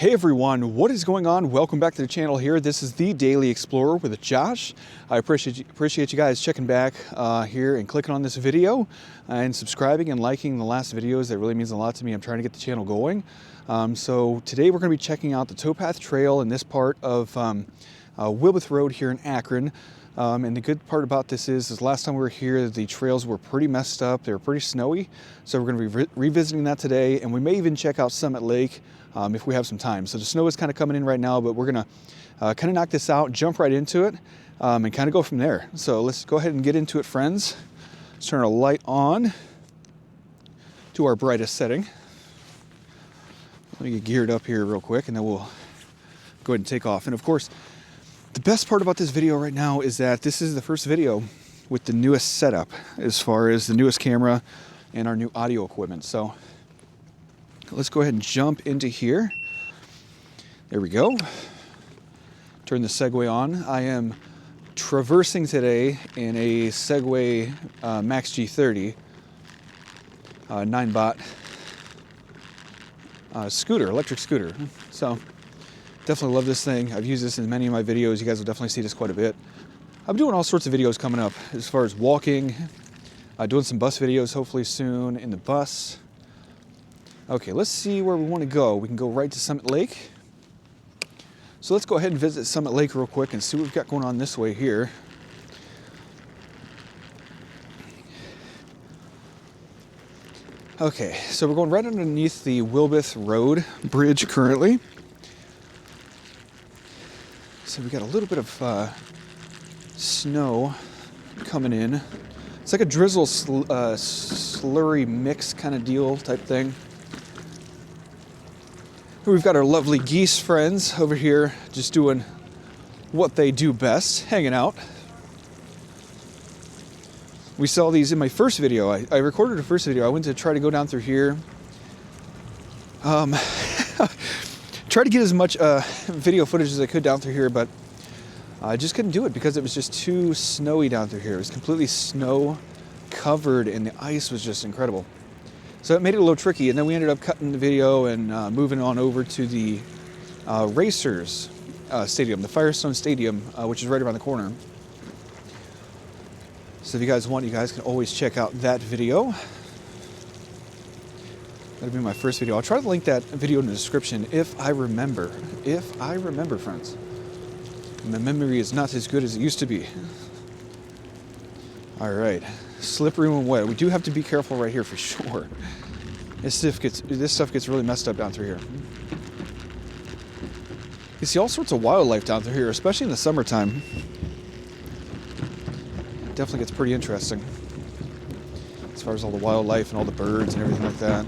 Hey everyone, what is going on? Welcome back to the channel here. This is the Daily Explorer with Josh. I appreciate you guys checking back here and clicking on this video and subscribing and liking the last videos. That really means a lot to me. I'm trying to get the channel going. So today we're going to be checking out the Towpath Trail in this part of Wilbeth Road here in Akron. And the good part about this is last time we were here, the trails were pretty messed up. They were pretty snowy. So we're going to be revisiting that today. And we may even check out Summit Lake if we have some time. So the snow is kind of coming in right now, but we're going to kind of knock this out, jump right into it, and kind of go from there. So let's go ahead and get into it, friends. Let's turn our light on to our brightest setting. Let me get geared up here real quick, and then we'll go ahead and take off. And of course, the best part about this video right now is that this is the first video with the newest setup as far as the newest camera and our new audio equipment. So let's go ahead and jump into here. There we go. Turn the Segway on. I am traversing today in a Segway Max G30 9-bot scooter, electric scooter. So definitely love this thing. I've used this in many of my videos. You guys will definitely see this quite a bit. I'm doing all sorts of videos coming up as far as walking, doing some bus videos hopefully soon in the bus. Okay, let's see where we want to go. We can go right to Summit Lake. So let's go ahead and visit Summit Lake real quick and see what we've got going on this way here. Okay, so we're going right underneath the Wilbeth Road bridge currently. So we got a little bit of snow coming in. It's like a drizzle slurry mix kind of deal type thing. We've got our lovely geese friends over here just doing what they do best, hanging out. We saw these in my first video. I recorded a first video. I went to try to go down through here. Try to get as much video footage as I could down through here, but I just couldn't do it because it was just too snowy down through here. It was completely snow covered and the ice was just incredible. So it made it a little tricky, and then we ended up cutting the video and moving on over to the Racers Stadium, the Firestone Stadium, which is right around the corner. So if you guys want, you guys can always check out that video. That'll be my first video. I'll try to link that video in the description if I remember. If I remember, friends. My memory is not as good as it used to be. All right. Slippery and wet. We do have to be careful right here for sure. This stuff gets really messed up down through here. You see all sorts of wildlife down through here, especially in the summertime. It definitely gets pretty interesting as far as all the wildlife and all the birds and everything like that.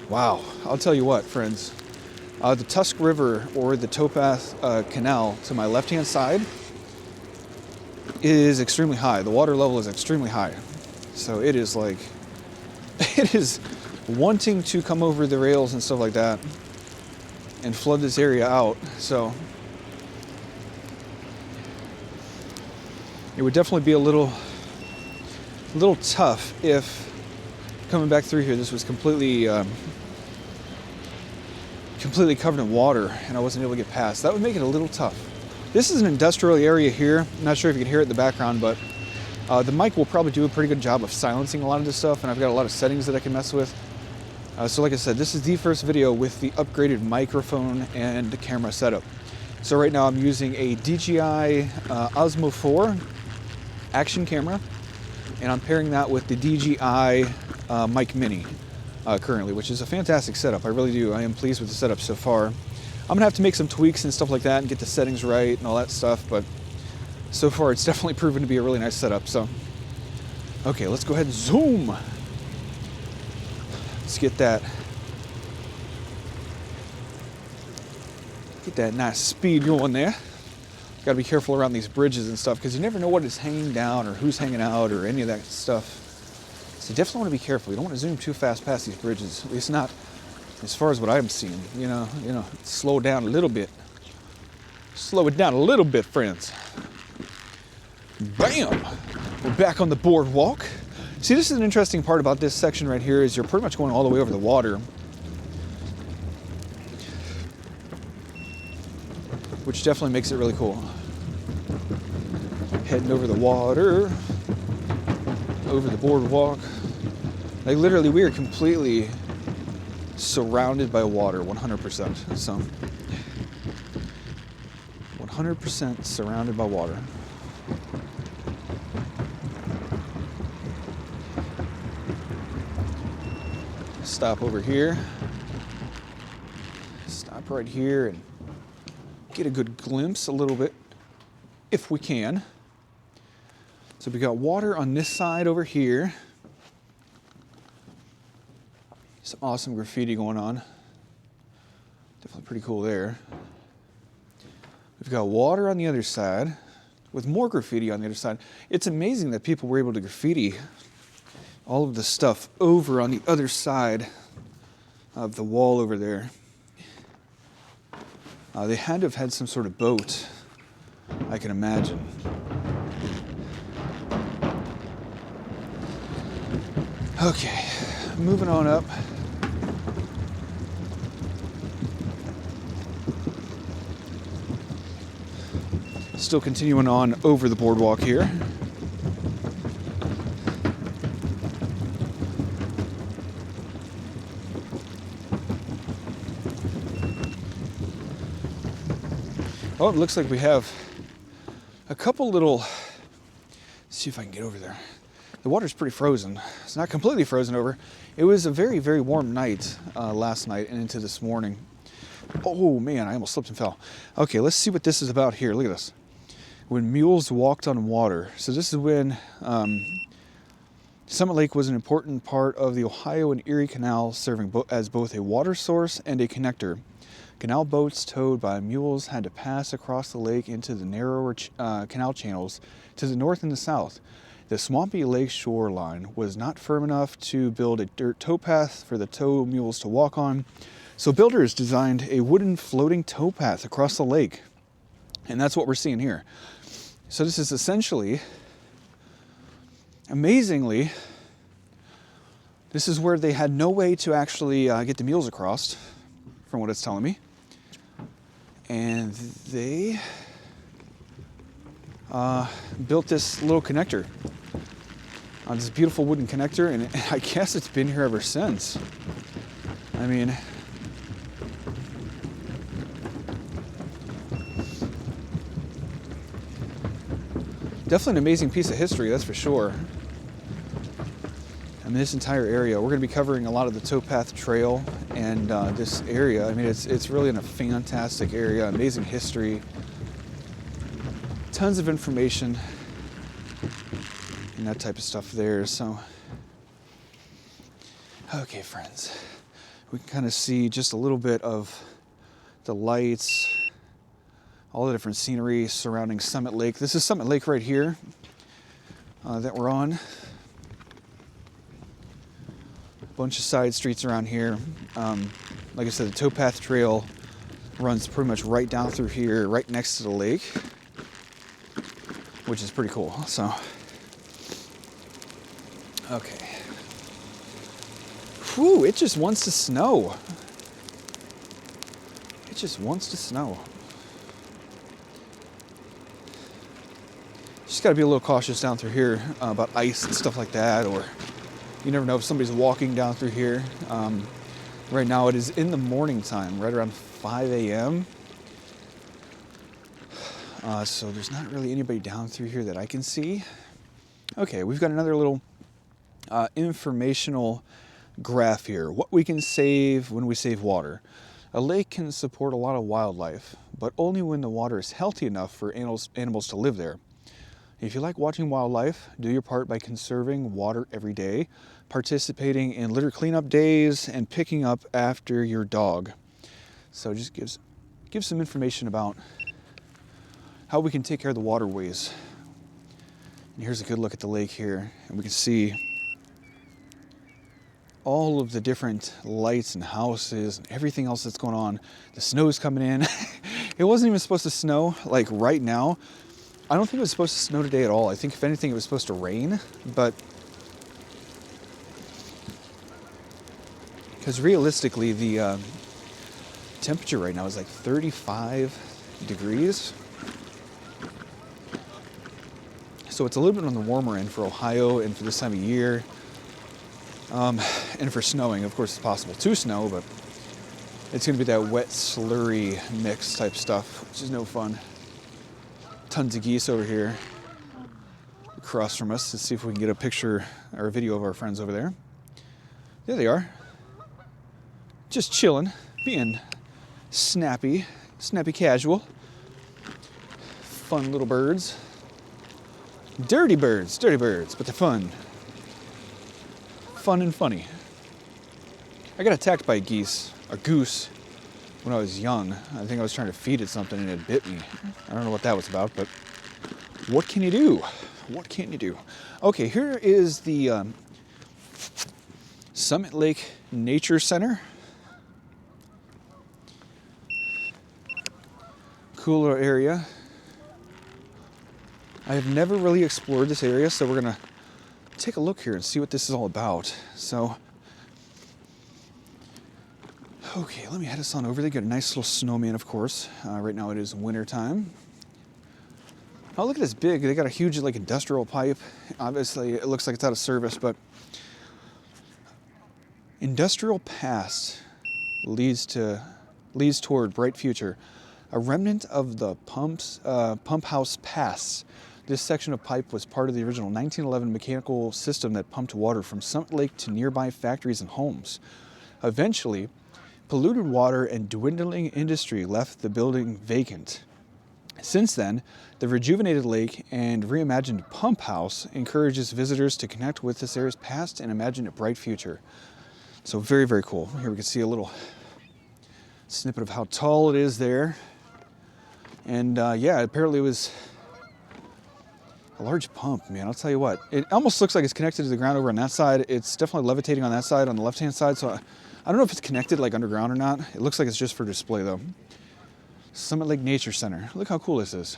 Wow, I'll tell you what, friends. The Tusk River, or the Towpath Canal to my left-hand side, is extremely high. The water level is extremely high. So it is like, it is wanting to come over the rails and stuff like that and flood this area out. So it would definitely be a little tough if coming back through here this was completely covered in water and I wasn't able to get past. That would make it a little tough. This is an industrial area here. I'm not sure if you can hear it in the background, but the mic will probably do a pretty good job of silencing a lot of this stuff, and I've got a lot of settings that I can mess with. So like I said, this is the first video with the upgraded microphone and the camera setup. So right now I'm using a DJI Osmo 4 action camera, and I'm pairing that with the DJI Mic Mini. Currently, which is a fantastic setup. I really do. I am pleased with the setup so far. I'm gonna have to make some tweaks and stuff like that and get the settings right and all that stuff, but so far it's definitely proven to be a really nice setup. So, okay, let's go ahead and zoom. Let's get that nice speed going there. Got to be careful around these bridges and stuff because you never know what is hanging down or who's hanging out or any of that stuff. So you definitely want to be careful. You don't want to zoom too fast past these bridges, at least not as far as what I'm seeing. You know, slow down a little bit. Slow it down a little bit, friends. Bam! We're back on the boardwalk. See, this is an interesting part about this section right here is you're pretty much going all the way over the water, which definitely makes it really cool. Heading over the water, over the boardwalk. Like literally we are completely surrounded by water, 100%. So 100% surrounded by water. Stop over here. Stop right here and get a good glimpse a little bit if we can. So we got water on this side over here. Some awesome graffiti going on. Definitely pretty cool there. We've got water on the other side with more graffiti on the other side. It's amazing that people were able to graffiti all of the stuff over on the other side of the wall over there. They had to have had some sort of boat, I can imagine. Okay, moving on up. Still continuing on over the boardwalk here. Oh, it looks like we have a couple little, let's see if I can get over there. The water's pretty frozen. It's not completely frozen over. It was a very, very warm night last night and into this morning. Oh man, I almost slipped and fell. Okay, let's see what this is about here. Look at this. When mules walked on water. So this is when Summit Lake was an important part of the Ohio and Erie Canal, serving as both a water source and a connector. Canal boats towed by mules had to pass across the lake into the narrower canal channels to the north and the south. The swampy lake shoreline was not firm enough to build a dirt towpath for the tow mules to walk on, so builders designed a wooden floating towpath across the lake. And that's what we're seeing here. So this is essentially, amazingly, this is where they had no way to actually get the mules across, from what it's telling me. And they built this little connector, this beautiful wooden connector, and I guess it's been here ever since. I mean, definitely an amazing piece of history, that's for sure. I mean, this entire area, we're going to be covering a lot of the Towpath Trail and this area. I mean, it's really in a fantastic area, amazing history, tons of information, and that type of stuff there. So, okay, friends, we can kind of see just a little bit of the lights, all the different scenery surrounding Summit Lake. This is Summit Lake right here that we're on. Bunch of side streets around here. Like I said, the Towpath Trail runs pretty much right down through here, right next to the lake, which is pretty cool. So, okay. Whew, it just wants to snow. It just wants to snow. Just got to be a little cautious down through here about ice and stuff like that, or you never know if somebody's walking down through here. Right now it is in the morning time, right around 5 a.m. So there's not really anybody down through here that I can see. Okay, we've got another little informational graph here. What we can save when we save water. A lake can support a lot of wildlife, but only when the water is healthy enough for animals to live there. If you like watching wildlife, do your part by conserving water every day, participating in litter cleanup days, and picking up after your dog. So just gives some information about how we can take care of the waterways. And here's a good look at the lake here, and we can see all of the different lights and houses and everything else that's going on. The snow's coming in. It wasn't even supposed to snow like right now. I don't think it was supposed to snow today at all. I think if anything it was supposed to rain, but Because realistically, the temperature right now is like 35 degrees. So it's a little bit on the warmer end for Ohio and for this time of year. And for snowing, of course, it's possible to snow, but it's going to be that wet, slurry mix type stuff, which is no fun. Tons of geese over here across from us. Let's see if we can get a picture or a video of our friends over there. There they are. Just chilling, being snappy casual. Fun little birds. Dirty birds, but they're fun. Fun and funny. I got attacked by a goose, when I was young. I think I was trying to feed it something and it bit me. I don't know what that was about, but what can you do? What can you do? Okay, here is the Summit Lake Nature Center. Cool little area. I have never really explored this area, so we're gonna take a look here and see what this is all about. So, okay, let me head us on over. They got a nice little snowman, of course. Right now it is winter time. Oh, look at this big. They got a huge, like, industrial pipe. Obviously, it looks like it's out of service, but industrial past leads toward bright future. A remnant of the pump house pass. This section of pipe was part of the original 1911 mechanical system that pumped water from Summit Lake to nearby factories and homes. Eventually, polluted water and dwindling industry left the building vacant. Since then, the rejuvenated lake and reimagined pump house encourages visitors to connect with this area's past and imagine a bright future. So very, very cool. Here we can see a little snippet of how tall it is there. And yeah, apparently it was a large pump, man. I'll tell you what. It almost looks like it's connected to the ground over on that side. It's definitely levitating on that side, on the left-hand side. So I don't know if it's connected like underground or not. It looks like it's just for display though. Summit Lake Nature Center. Look how cool this is.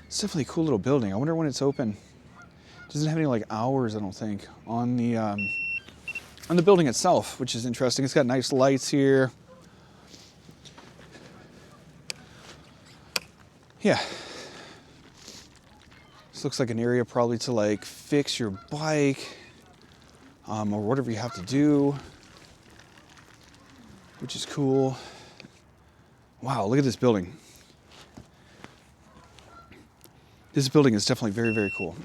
It's definitely a cool little building. I wonder when it's open. It doesn't have any like hours, I don't think, on the building itself, which is interesting. It's got nice lights here. Yeah. This looks like an area probably to like fix your bike or whatever you have to do, which is cool. Wow, look at this building. This building is definitely very, very cool.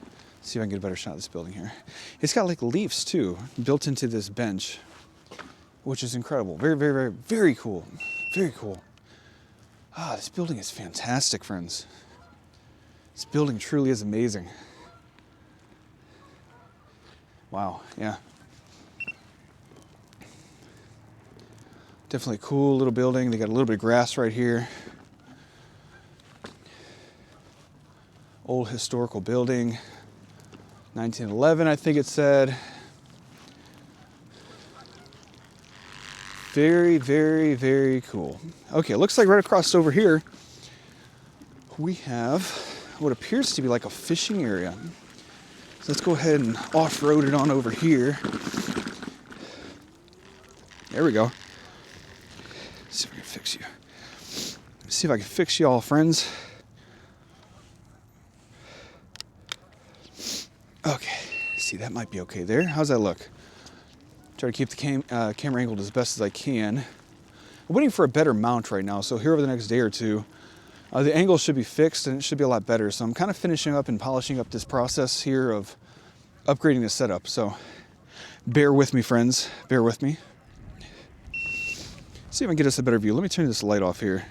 Let's see if I can get a better shot of this building here. It's got like leaves too, built into this bench, which is incredible. Very, very, very, very cool. Very cool. Ah, this building is fantastic, friends. This building truly is amazing. Wow, yeah. Definitely a cool little building. They got a little bit of grass right here. Old historical building. 1911, I think it said. Very, very, very cool. Okay, it looks like right across over here, we have what appears to be like a fishing area. So let's go ahead and off-road it on over here. There we go. Let's see if I can fix you. Let's see if I can fix y'all, friends. Okay, see, that might be okay there. How's that look? Try to keep the camera angled as best as I can. I'm waiting for a better mount right now, so here over the next day or two, the angle should be fixed and it should be a lot better. So I'm kind of finishing up and polishing up this process here of upgrading the setup. So bear with me, friends. Bear with me. See if I can get us a better view. Let me turn this light off here.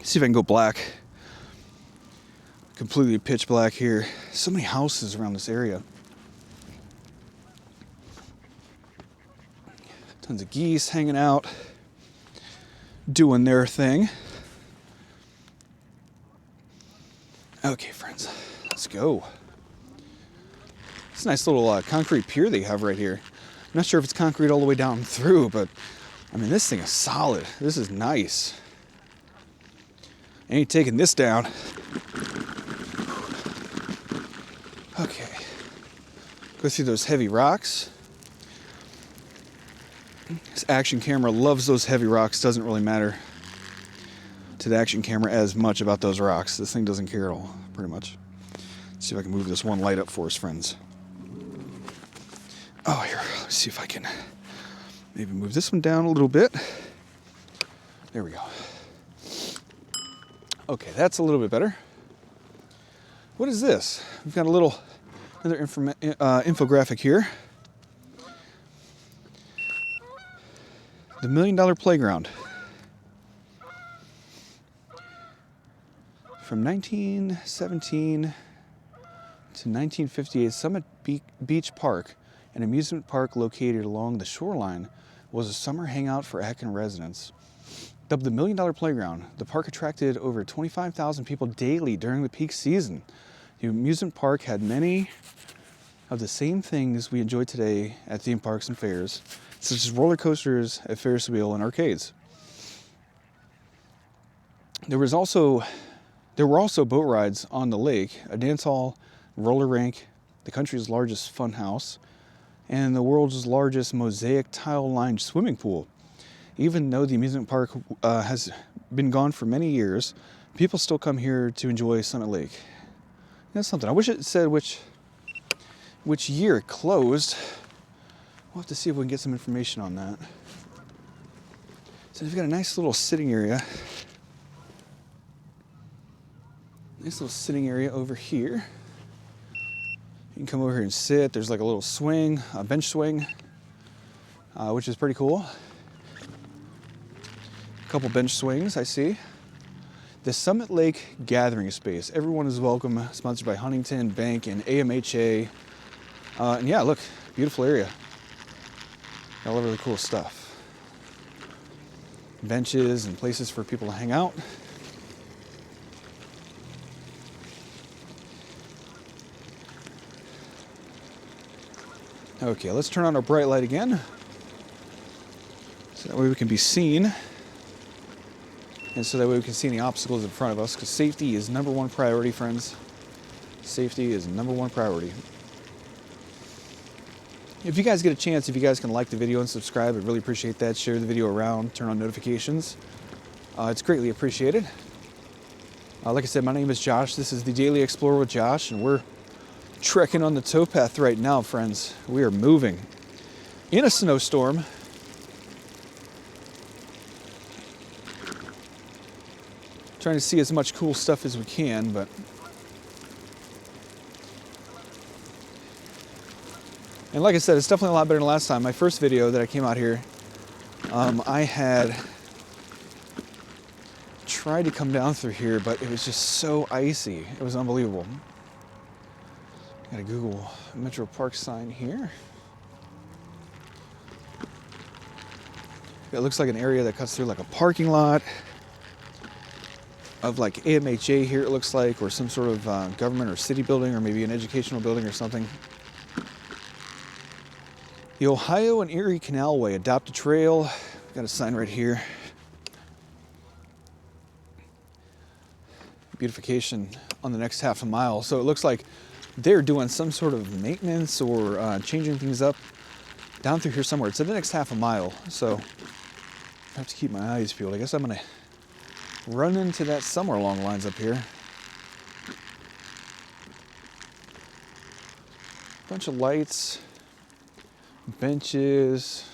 See if I can go black. Completely pitch black here. So many houses around this area. Tons of geese hanging out, doing their thing. Okay, friends, let's go. It's a nice little concrete pier they have right here. I'm not sure if it's concrete all the way down through, but I mean, this thing is solid. This is nice. Ain't taking this down. Okay. Go see those heavy rocks. This action camera loves those heavy rocks. Doesn't really matter to the action camera as much about those rocks. This thing doesn't care at all, pretty much. Let's see if I can move this one light up for us, friends. Oh, here, let's see if I can maybe move this one down a little bit. There we go. Okay, that's a little bit better. What is this? We've got another infographic here. The $1 Million Playground. From 1917 to 1958, Summit Beach Park, an amusement park located along the shoreline, was a summer hangout for Akron residents. Dubbed the $1 Million Playground, the park attracted over 25,000 people daily during the peak season. The amusement park had many of the same things we enjoy today at theme parks and fairs, such as roller coasters, a Ferris wheel, and arcades. There were also boat rides on the lake, a dance hall, roller rink, the country's largest fun house, and the world's largest mosaic tile-lined swimming pool. Even though the amusement park has been gone for many years, people still come here to enjoy Summit Lake. That's something. I wish it said which year it closed. We'll have to see if we can get some information on that. So they've got a nice little sitting area. Nice little sitting area over here. You can come over here and sit. There's like a little swing, a bench swing, which is pretty cool. A couple bench swings, I see. The Summit Lake Gathering Space. Everyone is welcome. Sponsored by Huntington Bank and AMHA. And yeah, look, beautiful area. Got a lot of really cool stuff. Benches and places for people to hang out. Okay, let's turn on our bright light again. So that way we can be seen. And so that way we can see any obstacles in front of us, because safety is number one priority, friends. Safety is number one priority. If you guys get a chance, if you guys can like the video and subscribe, I'd really appreciate that. Share the video around, turn on notifications. It's greatly appreciated. Like I said, my name is Josh. This is the Daily Explorer with Josh, and we're trekking on the towpath right now, friends. We are moving in a snowstorm. Trying to see as much cool stuff as we can, but and like I said, it's definitely a lot better than last time. My first video that I came out here, I had tried to come down through here, but it was just so icy. It was unbelievable. Got a Google Metro Park sign here. It looks like an area that cuts through like a parking lot of like AMHA here, it looks like, or some sort of government or city building, or maybe an educational building or something. The Ohio and Erie Canalway, adopt a trail. Got a sign right here. Beautification on the next half a mile. So it looks like they're doing some sort of maintenance or changing things up down through here somewhere. It's in the next half a mile, so I have to keep my eyes peeled. I guess I'm gonna run into that somewhere along the lines up here. Bunch of lights, benches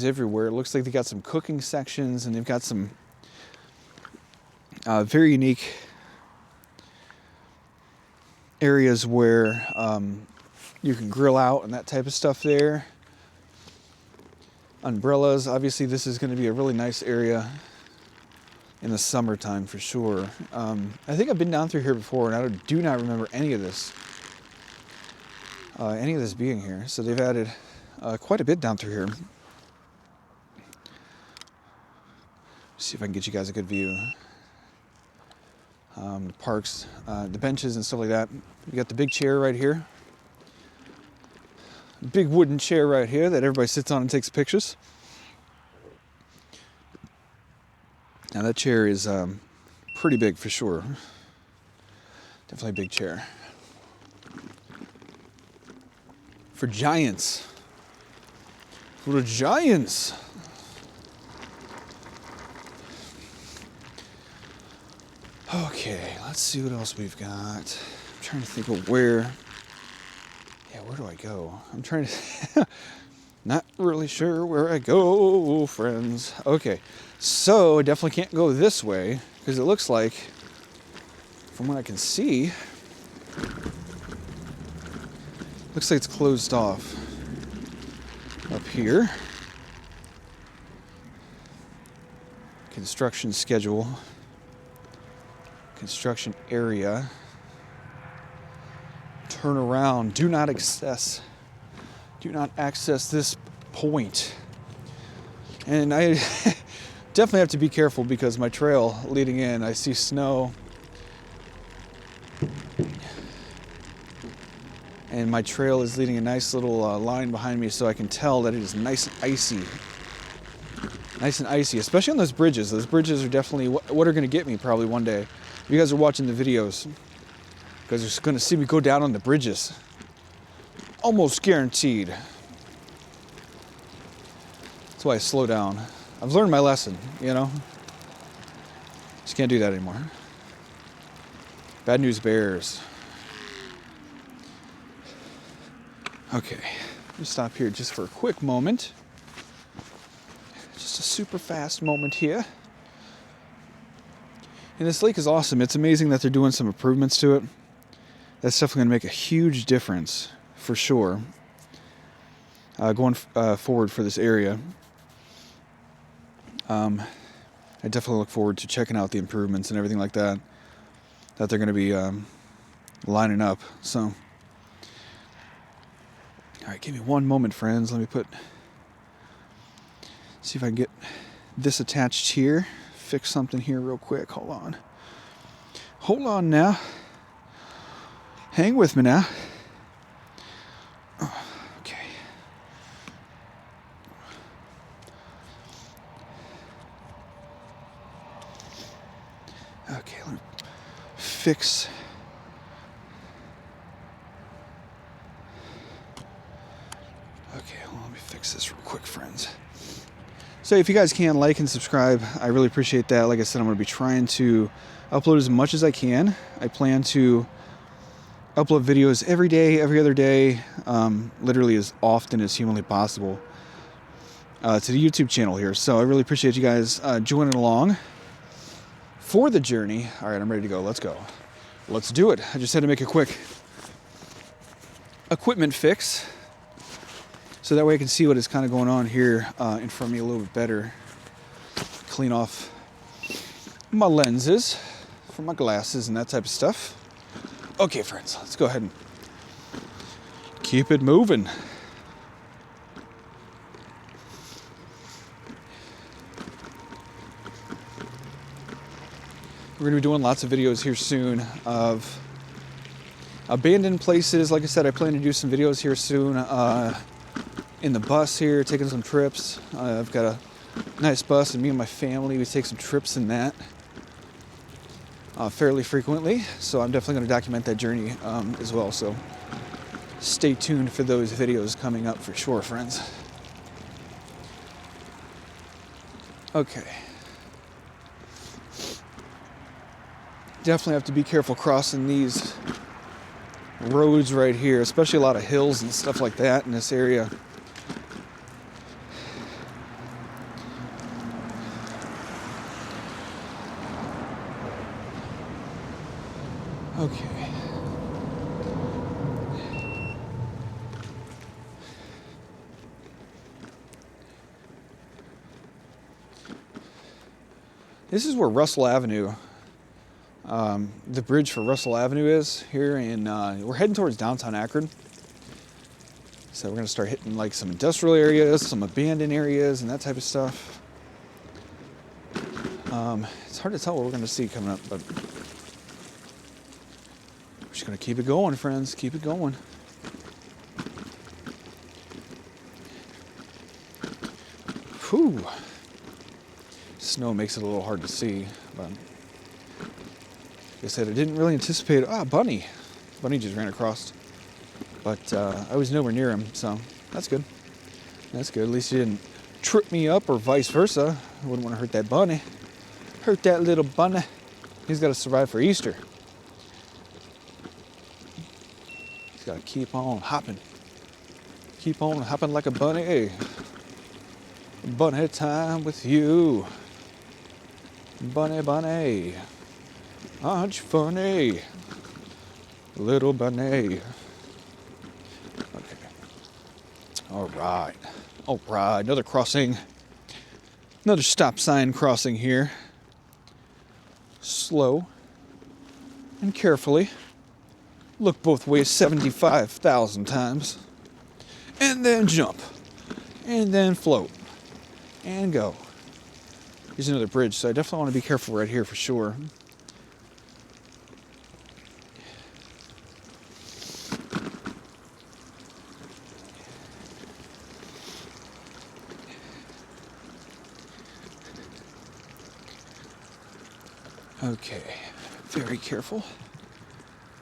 everywhere. It looks like they got some cooking sections, and they've got some very unique areas where you can grill out and that type of stuff there. Umbrellas. Obviously, this is going to be a really nice area in the summertime for sure. I think I've been down through here before, and I do not remember any of this being here. So they've added quite a bit down through here. See if I can get you guys a good view. The parks, the benches and stuff like that. We got the big chair right here. Big wooden chair right here that everybody sits on and takes pictures. Now that chair is pretty big for sure. Definitely a big chair. For giants. For the giants. Okay, let's see what else we've got. I'm trying to think of where. Yeah, where do I go? I'm trying to. Not really sure where I go, friends. Okay, so I definitely can't go this way because it looks like, from what I can see, looks like it's closed off up here. Construction schedule. Construction area. Turn around. Do not access this point. And I definitely have to be careful because my trail leading in, I see snow. And my trail is leading a nice little line behind me, so I can tell that it is nice and icy. Nice and icy, especially on those bridges. Those bridges are definitely what are going to get me probably one day. If you guys are watching the videos, you guys are going to see me go down on the bridges. Almost guaranteed. That's why I slow down. I've learned my lesson, you know? Just can't do that anymore. Bad news bears. Okay, let me stop here just for a quick moment. Just a super fast moment here. And this lake is awesome. It's amazing that they're doing some improvements to it. That's definitely going to make a huge difference, for sure, going forward for this area. I definitely look forward to checking out the improvements and everything like that they're going to be lining up. So, all right, give me one moment, friends. Let me see if I can get this attached here. Fix something here real quick. Hold on now. Hang with me now. Okay. Okay, let me fix. Okay, well, let me fix this real quick, friends. So if you guys can like and subscribe, I really appreciate that. Like I said, I'm going to be trying to upload as much as I can. I plan to upload videos every day, every other day, literally as often as humanly possible to the YouTube channel here. So I really appreciate you guys joining along for the journey. All right, I'm ready to go. Let's go. Let's do it. I just had to make a quick equipment fix, so that way I can see what is kind of going on here in front of me a little bit better. Clean off my lenses for my glasses and that type of stuff. Okay, friends, let's go ahead and keep it moving. We're going to be doing lots of videos here soon of abandoned places. Like I said, I plan to do some videos here soon. In the bus here, taking some trips. I've got a nice bus, and me and my family, we take some trips in that fairly frequently. So I'm definitely going to document that journey as well. So stay tuned for those videos coming up for sure, friends. Okay. Definitely have to be careful crossing these roads right here, especially a lot of hills and stuff like that in this area. Okay. This is where Russell Avenue, the bridge for Russell Avenue is here, and we're heading towards downtown Akron. So we're going to start hitting like some industrial areas, some abandoned areas, and that type of stuff. It's hard to tell what we're going to see coming up, but we're just going to keep it going, friends. Keep it going. Whew. Snow makes it a little hard to see, but like I said, I didn't really anticipate. Bunny. Bunny just ran across but I was nowhere near him, so that's good. That's good. At least he didn't trip me up or vice versa. I wouldn't want to hurt that bunny. Hurt that little bunny. He's got to survive for Easter. He's got to keep on hopping. Keep on hopping like a bunny. Bunny time with you. Bunny, bunny. Aren't you funny? Little bunny. Okay. All right. All right. Another crossing. Another stop sign crossing here. Slow and carefully. Look both ways 75,000 times. And then jump. And then float. And go. Here's another bridge, so I definitely want to be careful right here for sure. Okay, very careful.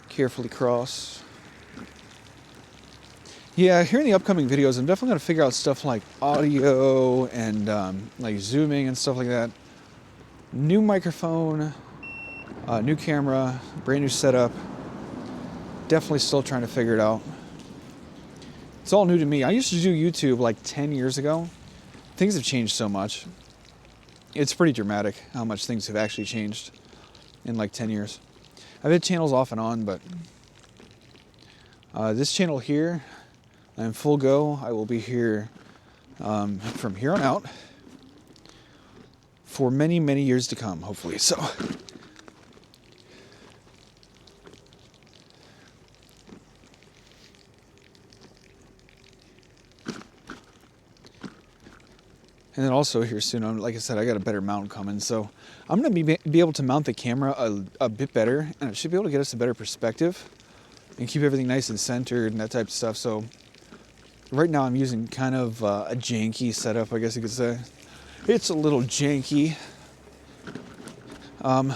Carefully cross. Yeah, here in the upcoming videos, I'm definitely going to figure out stuff like audio and like zooming and stuff like that. New microphone, new camera, brand new setup. Definitely still trying to figure it out. It's all new to me. I used to do YouTube like 10 years ago. Things have changed so much. It's pretty dramatic how much things have actually changed in like 10 years. I've had channels off and on, but this channel here, I'm full go. I will be here from here on out for many, many years to come, hopefully. So, and then also here soon, like I said, I got a better mount coming, so I'm going to be able to mount the camera a bit better, and it should be able to get us a better perspective and keep everything nice and centered and that type of stuff. So right now I'm using kind of a janky setup, I guess you could say. It's a little janky. Like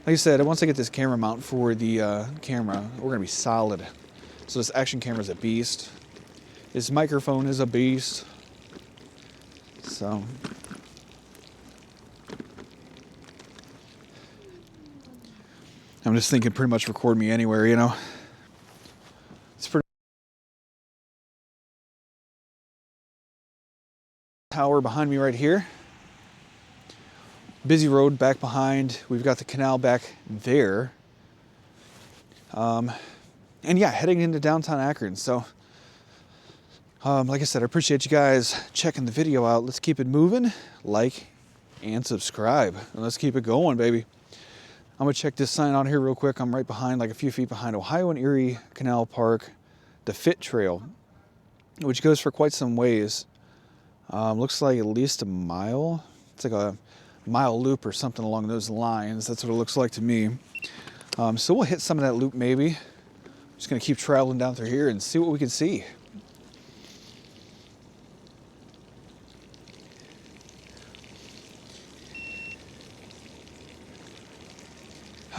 I said, once I get this camera mount for the camera, we're going to be solid. So this action camera is a beast. This microphone is a beast. So I'm just thinking pretty much record me anywhere, you know. It's pretty tower behind me right here. Busy road back behind. We've got the canal back there. And yeah, heading into downtown Akron. So like I said, I appreciate you guys checking the video out. Let's keep it moving. Like and subscribe. And let's keep it going, baby. I'm going to check this sign out here real quick. I'm right behind, like a few feet behind Ohio and Erie Canal Park, the Fit Trail, which goes for quite some ways. Looks like at least a mile. It's like a mile loop or something along those lines. That's what it looks like to me. So we'll hit some of that loop maybe. Just going to keep traveling down through here and see what we can see.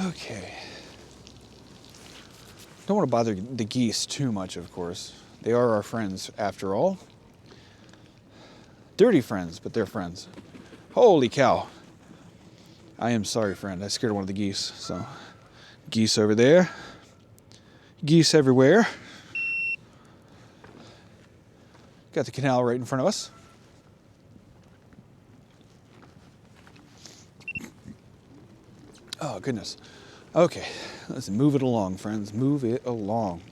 Okay. Don't want to bother the geese too much, of course. They are our friends, after all. Dirty friends, but they're friends. Holy cow. I am sorry, friend. I scared one of the geese. So, geese over there. Geese everywhere. Got the canal right in front of us. Oh, goodness. Okay, let's move it along, friends. Move it along.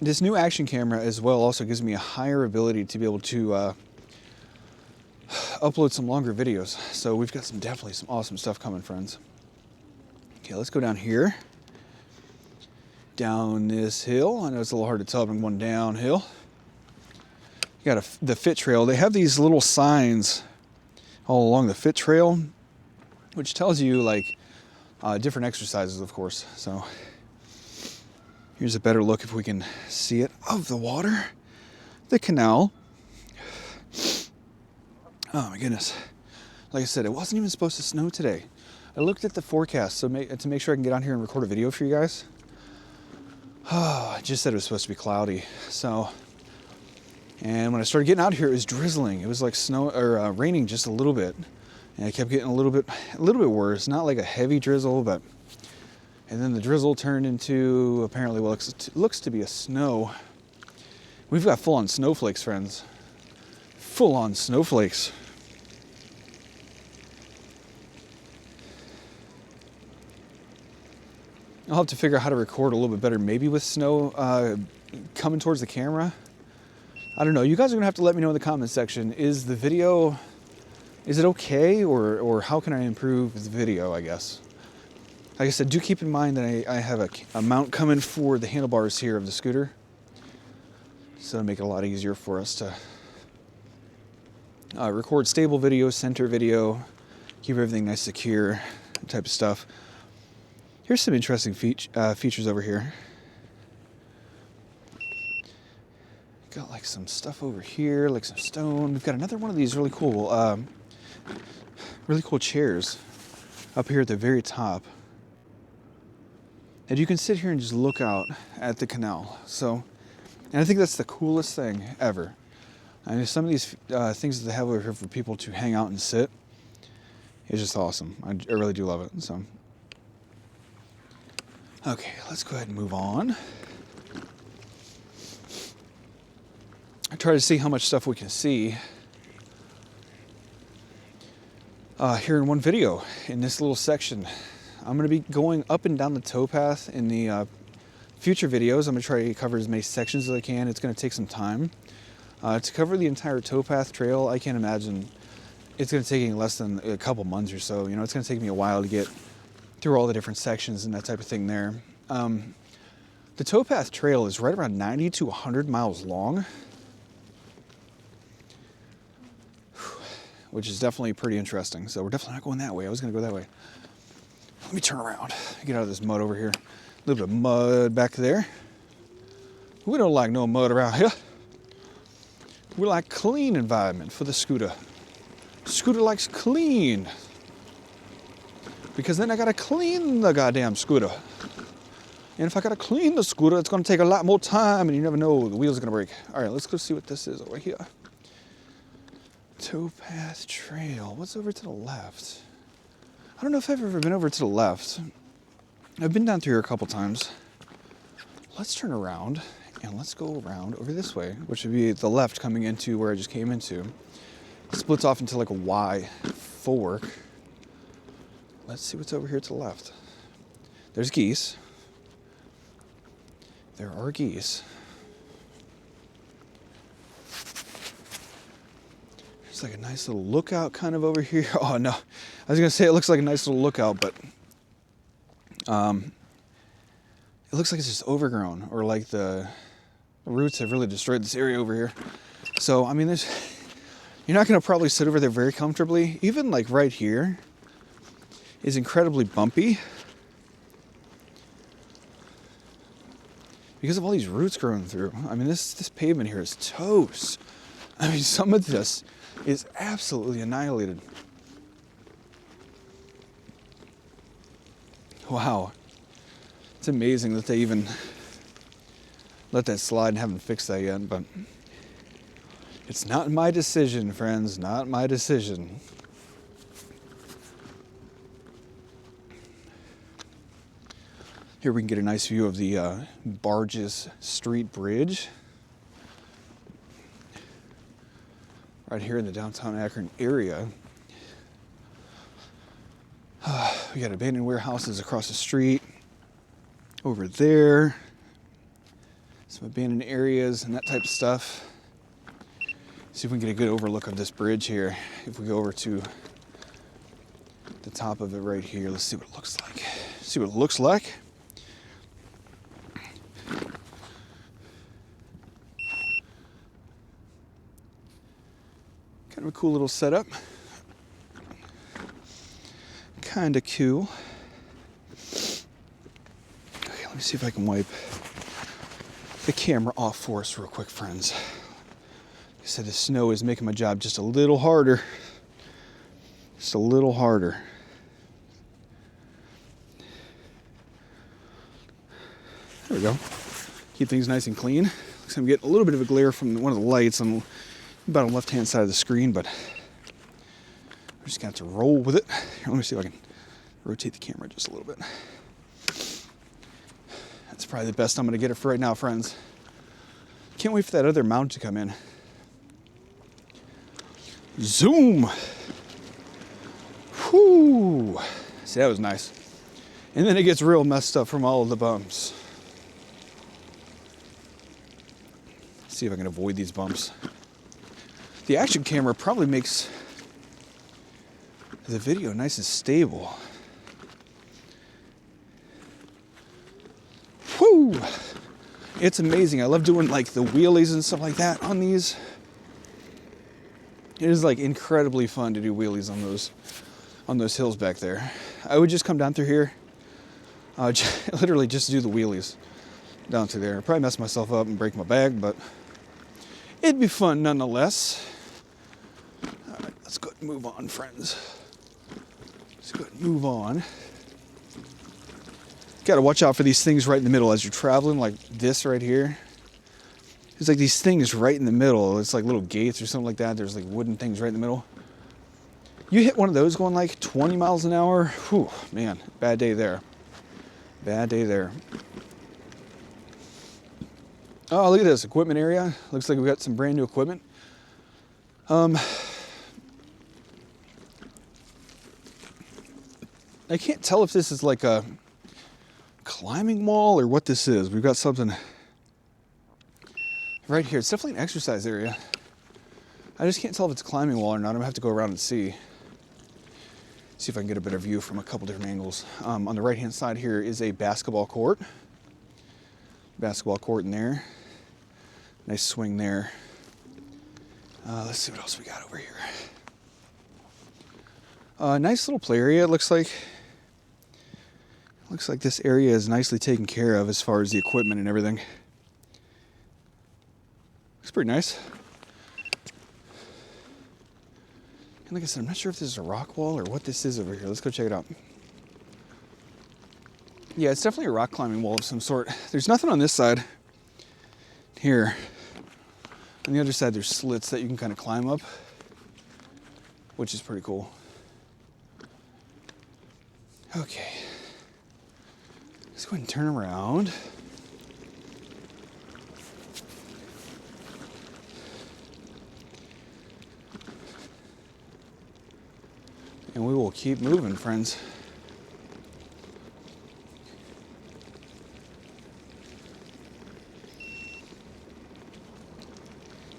This new action camera as well also gives me a higher ability to be able to upload some longer videos. So we've got definitely some awesome stuff coming, friends. Okay, let's go down here. Down this hill. I know it's a little hard to tell if I'm going downhill. You got the Fit Trail. They have these little signs all along the Fit Trail, which tells you like different exercises, of course. So here's a better look if we can see it of the water, the canal. Oh my goodness. Like I said, it wasn't even supposed to snow today. I looked at the forecast to make sure I can get on here and record a video for you guys. Oh, it just said it was supposed to be cloudy. So, and when I started getting out here, it was drizzling. It was like snow or raining just a little bit, and it kept getting a little bit worse. Not like a heavy drizzle, but. And then the drizzle turned into apparently what looks to be a snow. We've got full-on snowflakes, friends. Full-on snowflakes. I'll have to figure out how to record a little bit better, maybe with snow coming towards the camera. I don't know. You guys are gonna have to let me know in the comment section. Is the video, is it okay, or how can I improve the video, I guess? Like I said, do keep in mind that I have a mount coming for the handlebars here of the scooter. So it'll make it a lot easier for us to record stable video, center video, keep everything nice, secure, type of stuff. Here's some interesting features over here. Got like some stuff over here, like some stone. We've got another one of these really cool chairs up here at the very top. And you can sit here and just look out at the canal. So, and I think that's the coolest thing ever. I mean, some of these things that they have over here for people to hang out and sit is just awesome. I really do love it. So, okay, let's go ahead and move on. I try to see how much stuff we can see here in one video in this little section. I'm going to be going up and down the towpath in the future videos. I'm going to try to cover as many sections as I can. It's going to take some time. To cover the entire towpath trail, I can't imagine it's going to take me less than a couple months or so. You know, it's going to take me a while to get through all the different sections and that type of thing there. The towpath trail is right around 90 to 100 miles long, which is definitely pretty interesting. So we're definitely not going that way. I was going to go that way. Let me turn around, get out of this mud over here. A little bit of mud back there. We don't like no mud around here. We like clean environment for the scooter. Scooter likes clean. Because then I gotta clean the goddamn scooter. And if I gotta clean the scooter, it's gonna take a lot more time, and you never know, the wheels are gonna break. All right, let's go see what this is over here. Towpath Trail, what's over to the left? I don't know if I've ever been over to the left. I've been down through here a couple times. Let's turn around and let's go around over this way, which would be the left coming into where I just came into. It splits off into like a Y fork. Let's see what's over here to the left. There's geese. There are geese. There's like a nice little lookout kind of over here. Oh no, I was gonna say it looks like a nice little lookout, but it looks like it's just overgrown, or like the roots have really destroyed this area over here. So I mean, you're not gonna probably sit over there very comfortably. Even like right here is incredibly bumpy because of all these roots growing through. I mean, this pavement here is toast. I mean, some of this is absolutely annihilated. Wow. It's amazing that they even let that slide and haven't fixed that yet, but it's not my decision, friends, not my decision. Here we can get a nice view of the Bartges Street bridge. Right here in the downtown Akron area. We got abandoned warehouses across the street. Over there. Some abandoned areas and that type of stuff. See if we can get a good overlook of this bridge here. If we go over to the top of it right here, let's see what it looks like. See what it looks like. Kind of a cool little setup. Kind of cool. Okay, let me see if I can wipe the camera off for us real quick, friends. Like I said, the snow is making my job just a little harder. Just a little harder. There we go. Keep things nice and clean. Looks like I'm getting a little bit of a glare from one of the lights on about the left-hand side of the screen, but I'm just going to have to roll with it. Here, let me see if I can rotate the camera just a little bit. That's probably the best I'm going to get it for right now, friends. Can't wait for that other mount to come in. Zoom! Whoo! See, that was nice. And then it gets real messed up from all of the bumps. Let's see if I can avoid these bumps. The action camera probably makes the video nice and stable. Whoo! It's amazing. I love doing like the wheelies and stuff like that on these. It is like incredibly fun to do wheelies on those hills back there. I would just come down through here, literally just do the wheelies down through there. I'd probably mess myself up and break my back, but it'd be fun nonetheless. All right, let's go ahead and move on, friends. Let's go ahead and move on. Got to watch out for these things right in the middle as you're traveling, like this right here. There's like these things right in the middle. It's like little gates or something like that. There's like wooden things right in the middle. You hit one of those going like 20 miles an hour. Whew, man, bad day there. Bad day there. Oh, look at this equipment area. Looks like we've got some brand new equipment. I can't tell if this is like a climbing wall or what this is. We've got something right here. It's definitely an exercise area. I just can't tell if it's a climbing wall or not. I'm gonna have to go around and see if I can get a better view from a couple different angles. On the right hand side here is a basketball court. Basketball court in there. Nice swing there. Let's see what else we got over here. Nice little play area. It looks like this area is nicely taken care of as far as the equipment and everything. Looks pretty nice. And like I said, I'm not sure if this is a rock wall or what this is over here. Let's go check it out. Yeah, it's definitely a rock climbing wall of some sort. There's nothing on this side here. On the other side, there's slits that you can kind of climb up, which is pretty cool. Okay. Let's go ahead and turn around. And we will keep moving, friends.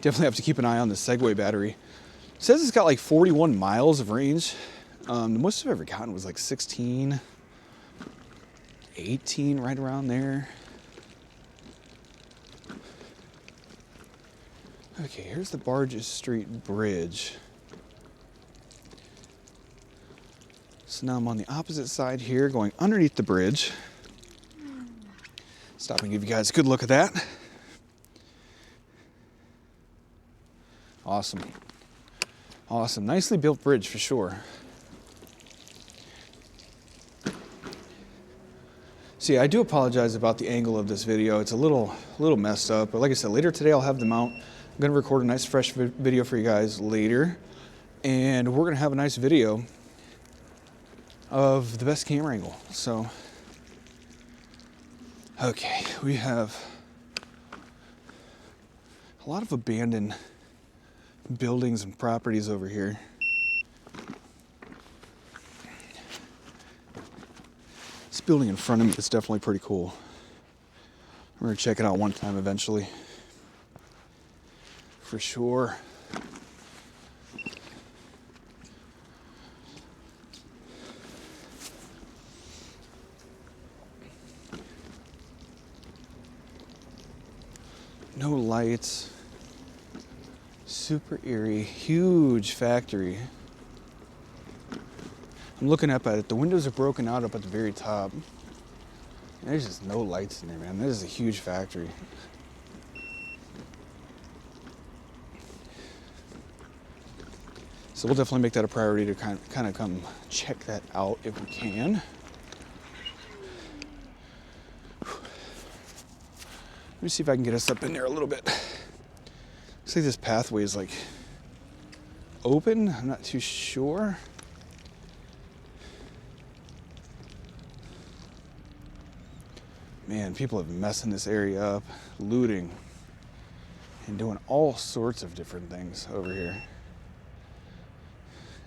Definitely have to keep an eye on the Segway battery. It says it's got like 41 miles of range. The most I've ever gotten was like 16, 18, right around there. Okay, here's the Bartges Street Bridge. So now I'm on the opposite side here, going underneath the bridge. Stop and give you guys a good look at that. Awesome. Awesome. Nicely built bridge for sure. See, I do apologize about the angle of this video. It's a little messed up, but like I said, later today I'll have them out. I'm gonna record a nice fresh video for you guys later, and we're gonna have a nice video of the best camera angle. So, okay, we have a lot of abandoned buildings and properties over here. This building in front of me is definitely pretty cool. We're gonna check it out one time eventually. For sure. No lights. Super eerie. Huge factory. I'm looking up at it. The windows are broken out up at the very top. There's just no lights in there, man. This is a huge factory. So we'll definitely make that a priority to kind of come check that out if we can. Let me see if I can get us up in there a little bit. Looks like this pathway is like open. I'm not too sure. Man, people have been messing this area up, looting, and doing all sorts of different things over here.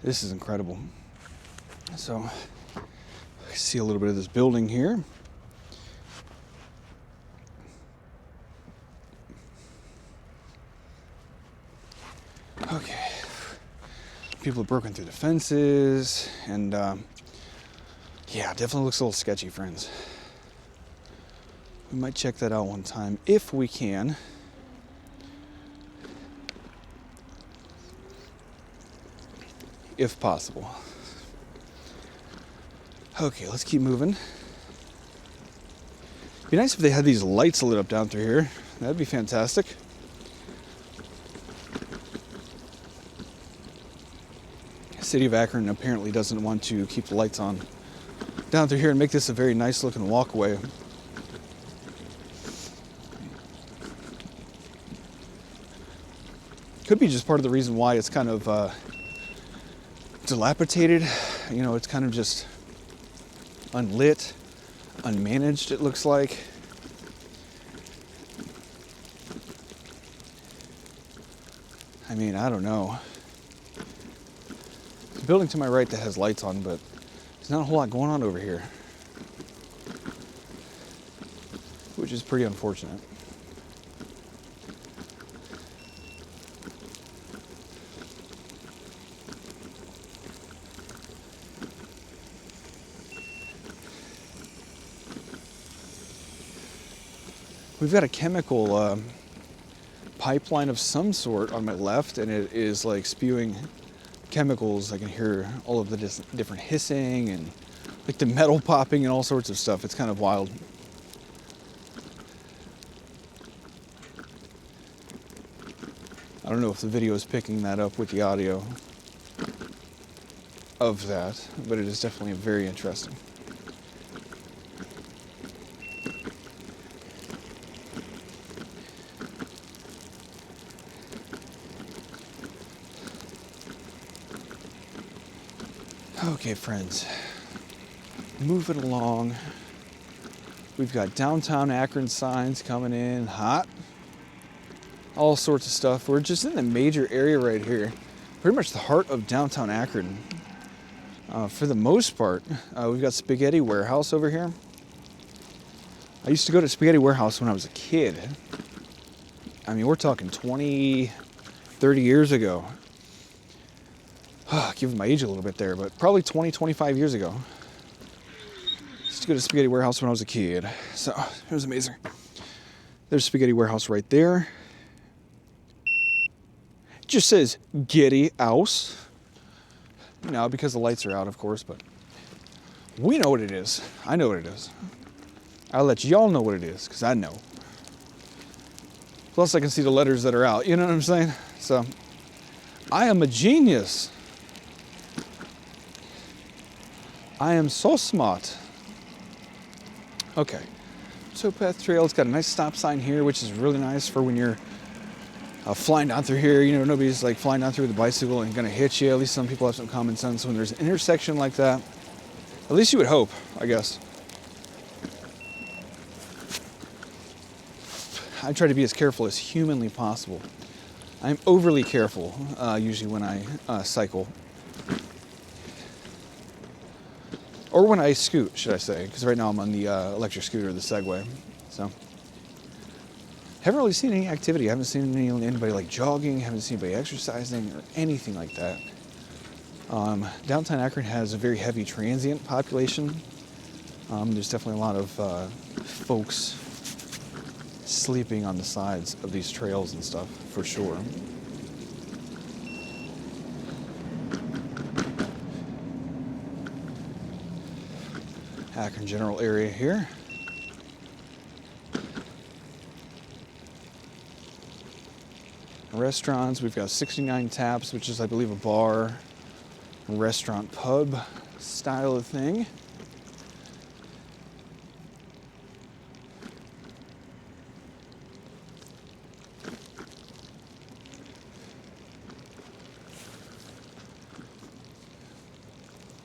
This is incredible. So, I see a little bit of this building here. Okay. People have broken through the fences, and yeah, definitely looks a little sketchy, friends. We might check that out one time if we can. If possible. Okay, let's keep moving. It'd be nice if they had these lights lit up down through here. That'd be fantastic. The city of Akron apparently doesn't want to keep the lights on down through here and make this a very nice looking walkway. Could be just part of the reason why it's kind of dilapidated. You know, it's kind of just unlit, unmanaged, it looks like. I mean, I don't know. There's a building to my right that has lights on, but there's not a whole lot going on over here, which is pretty unfortunate. We've got a chemical pipeline of some sort on my left, and it is like spewing chemicals. I can hear all of the different hissing and like the metal popping and all sorts of stuff. It's kind of wild. I don't know if the video is picking that up with the audio of that, but it is definitely very interesting. Okay, friends, moving along. We've got downtown Akron signs coming in hot. All sorts of stuff. We're just in the major area right here. Pretty much the heart of downtown Akron. For the most part, we've got Spaghetti Warehouse over here. I used to go to Spaghetti Warehouse when I was a kid. I mean, we're talking 20, 30 years ago. Giving my age a little bit there, but probably 20, 25 years ago. Used to go to Spaghetti Warehouse when I was a kid, so it was amazing. There's Spaghetti Warehouse right there. It just says Getty House. You know, because the lights are out, of course, but we know what it is. I know what it is. I'll let y'all know what it is, because I know. Plus, I can see the letters that are out. You know what I'm saying? So, I am a genius. I am so smart. Okay. Towpath Trail. It's got a nice stop sign here, which is really nice for when you're flying down through here. You know, nobody's like flying down through with a bicycle and gonna hit you. At least some people have some common sense when there's an intersection like that. At least you would hope, I guess. I try to be as careful as humanly possible. I'm overly careful, usually when I cycle. Or when I scoot, should I say, because right now I'm on the electric scooter, the Segway. So, haven't really seen any activity. I haven't seen anybody like jogging, haven't seen anybody exercising or anything like that. Downtown Akron has a very heavy transient population. There's definitely a lot of folks sleeping on the sides of these trails and stuff, for sure. Akron general area here. restaurants. We've got 69 Taps, which is, I believe, a bar, restaurant, pub style of thing.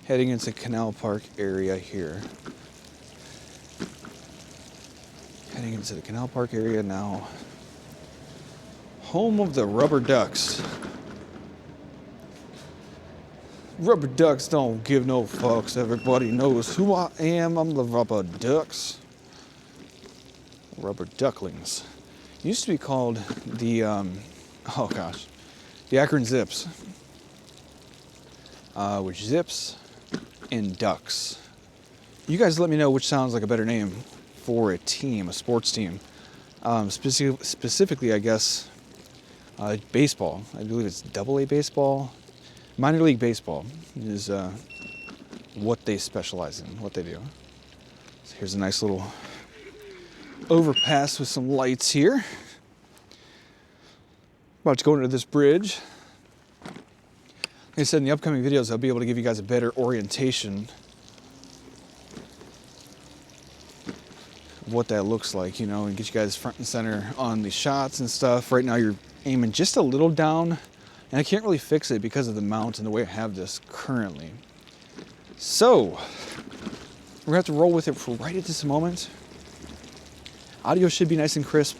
Heading into Canal Park area here. Heading into the Canal Park area now. Home of the rubber ducks. Rubber ducks don't give no fucks. Everybody knows who I am. I'm the rubber ducks. Rubber ducklings. Used to be called the, the Akron Zips. Which zips and ducks. You guys let me know which sounds like a better name for a team, a sports team. Specifically, I guess, baseball. I believe it's AA baseball. Minor league baseball is what they specialize in, what they do. So here's a nice little overpass with some lights here. About to go into this bridge. Like I said, in the upcoming videos, I'll be able to give you guys a better orientation of what that looks like, you know, and get you guys front and center on the shots and stuff. Right now, you're aiming just a little down, and I can't really fix it because of the mount and the way I have this currently. So, we're gonna have to roll with it for right at this moment. Audio should be nice and crisp.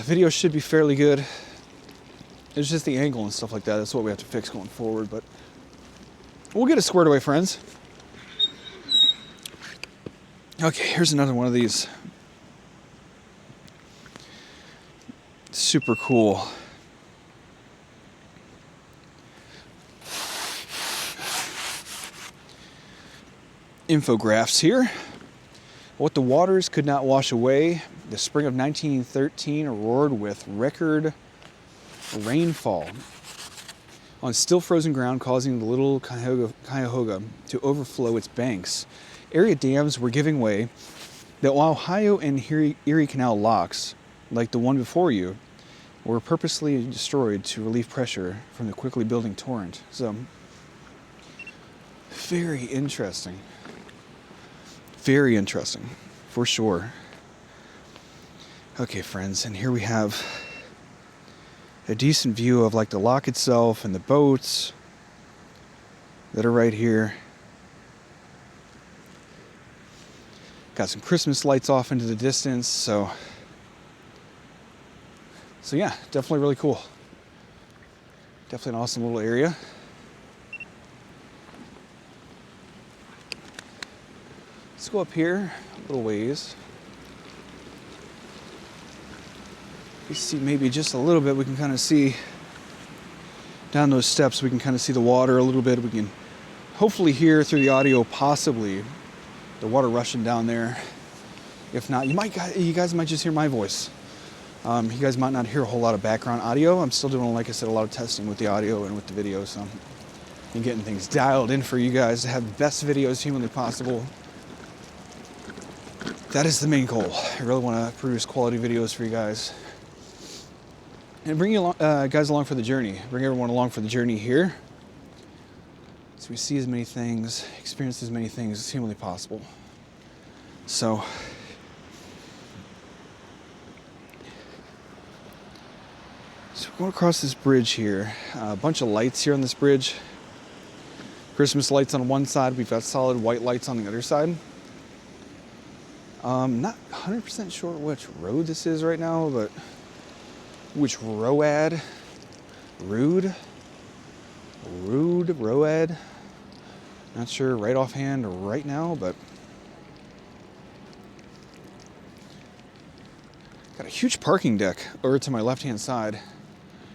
Video should be fairly good. It's just the angle and stuff like that. That's what we have to fix going forward, but we'll get it squared away, friends. Okay, here's another one of these super cool infographs here. What the waters could not wash away. The spring of 1913 roared with record rainfall on still frozen ground, causing the little Cuyahoga to overflow its banks. Area dams were giving way. The Ohio and Erie Canal locks, like the one before you, were purposely destroyed to relieve pressure from the quickly building torrent. So, very interesting. Very interesting, for sure. Okay, friends, and here we have a decent view of like the lock itself and the boats that are right here. Got some Christmas lights off into the distance, so yeah, definitely really cool. Definitely an awesome little area. Let's go up here a little ways. You see maybe just a little bit, we can kind of see down those steps, we can kind of see the water a little bit. We can hopefully hear through the audio possibly the water rushing down there. If not, you guys might just hear my voice. You guys might not hear a whole lot of background audio. I'm still doing, like I said, a lot of testing with the audio and with the video, so I'm getting things dialed in for you guys to have the best videos humanly possible. That is the main goal. I really want to produce quality videos for you guys. And bring you guys along for the journey. Bring everyone along for the journey here. So we see as many things, experience as many things as humanly possible. So we're going across this bridge here. A bunch of lights here on this bridge. Christmas lights on one side. We've got solid white lights on the other side. Not 100% sure which road this is right now, but which road? Road? Not sure right offhand right now, but got a huge parking deck over to my left-hand side.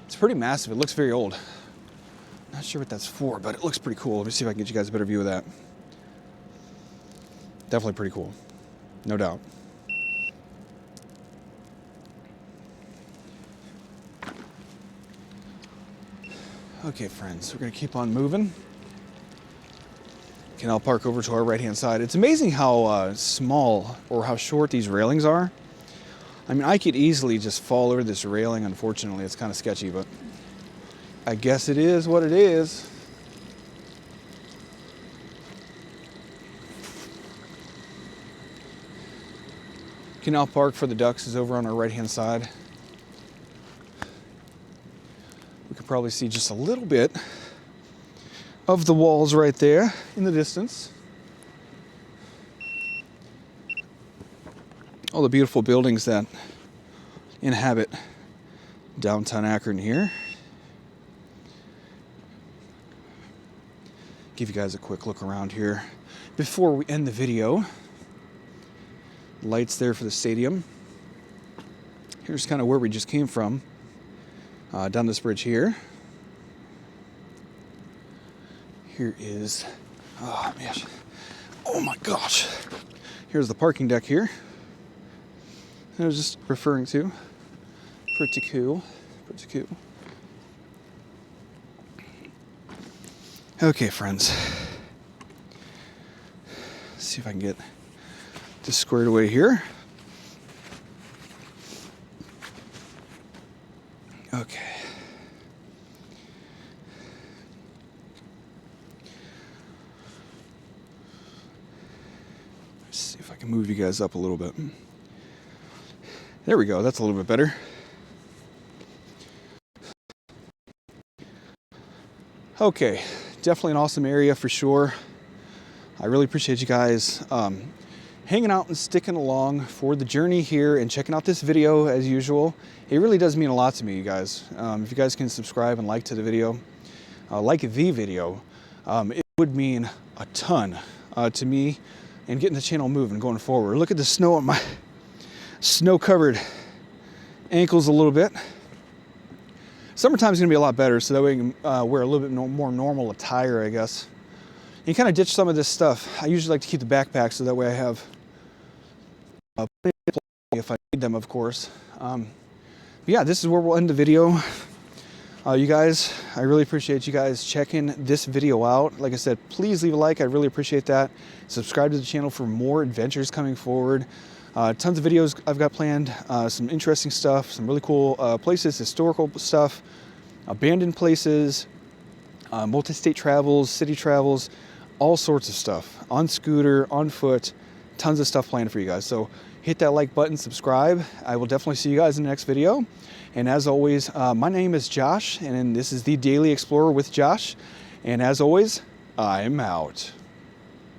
It's pretty massive. It looks very old. Not sure what that's for, but it looks pretty cool. Let me see if I can get you guys a better view of that. Definitely pretty cool. No doubt. Okay, friends, we're going to keep on moving. Canal Park over to our right-hand side. It's amazing how small or how short these railings are. I mean, I could easily just fall over this railing. Unfortunately, it's kind of sketchy, but I guess it is what it is. Canal Park for the ducks is over on our right-hand side. We could probably see just a little bit of the walls right there in the distance. All the beautiful buildings that inhabit downtown Akron here. Give you guys a quick look around here before we end the video. Lights there for the stadium. Here's kind of where we just came from, down this bridge here. Here is, oh man, oh my gosh. Here's the parking deck here. I was just referring to. Pretty cool, pretty cool. Okay, friends. Let's see if I can get this squared away here. Okay. Let's see if I can move you guys up a little bit. There we go, that's a little bit better. Okay, definitely an awesome area for sure. I really appreciate you guys hanging out and sticking along for the journey here and checking out this video as usual. It really does mean a lot to me, you guys. If you guys can subscribe and like the video, it would mean a ton to me and getting the channel moving going forward. Look at the snow on my snow-covered ankles a little bit. Summertime's gonna be a lot better, so that way we can wear a little bit more normal attire, I guess. And kind of ditch some of this stuff. I usually like to keep the backpack so that way I have if I need them, of course. But yeah, this is where we'll end the video. You guys, I really appreciate you guys checking this video out. Like I said, please leave a like. I really appreciate that. Subscribe to the channel for more adventures coming forward. Tons of videos I've got planned, some interesting stuff, some really cool places, historical stuff, abandoned places, multi-state travels, city travels, all sorts of stuff. On scooter, on foot, tons of stuff planned for you guys. So hit that like button, subscribe. I will definitely see you guys in the next video. And as always, my name is Josh, and this is the Daily Explorer with Josh. And as always, I'm out.